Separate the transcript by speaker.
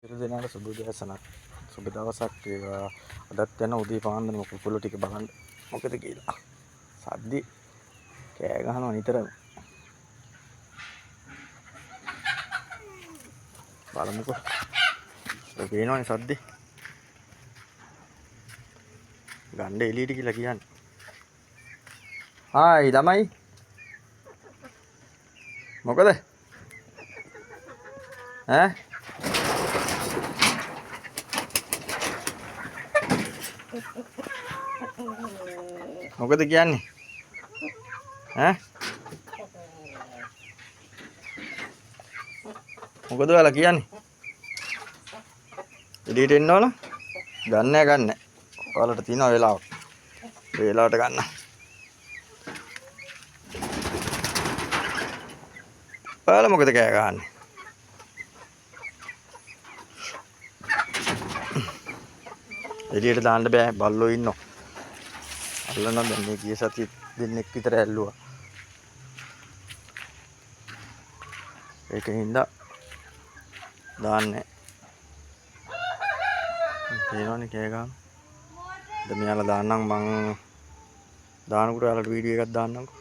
Speaker 1: ඉර දෙනාට සුබ දවසක් සුබ දවසක් වේවා. අදත් යන උදේ පාන්දරම කුකුළු ටික බලන්න මොකද කියලා. සද්දි කෑ ගහනවා නිතරම. බලමුකෝ. ඒ පේනවනේ සද්දි. ගන්න එළියට කියලා කියන්නේ. හායි ළමයි. මොකද? ඈ මොකද කියන්නේ? ඈ මොකද ඔයාලා කියන්නේ? එළියට එන්න ඕන? ගන්න. ඔයාලට තියෙන වෙලාව. ඒ වෙලාවට ගන්න. ඔයාලා මොකද කෑ ගහන්නේ? එළියට දාන්න බෑ බල්ලෝ ඉන්නවා. අල්ලනවා දැන් මේ ගිය සතිය දෙන්නෙක් විතර ඇල්ලුවා. ඒකින්ද දාන්නේ. තේරෙනවනේ කෑ ගහන. දැන් මෙයාලා දාන්නම් මං දානකොට ඔයාලට වීඩියෝ එකක් දාන්නම්කෝ.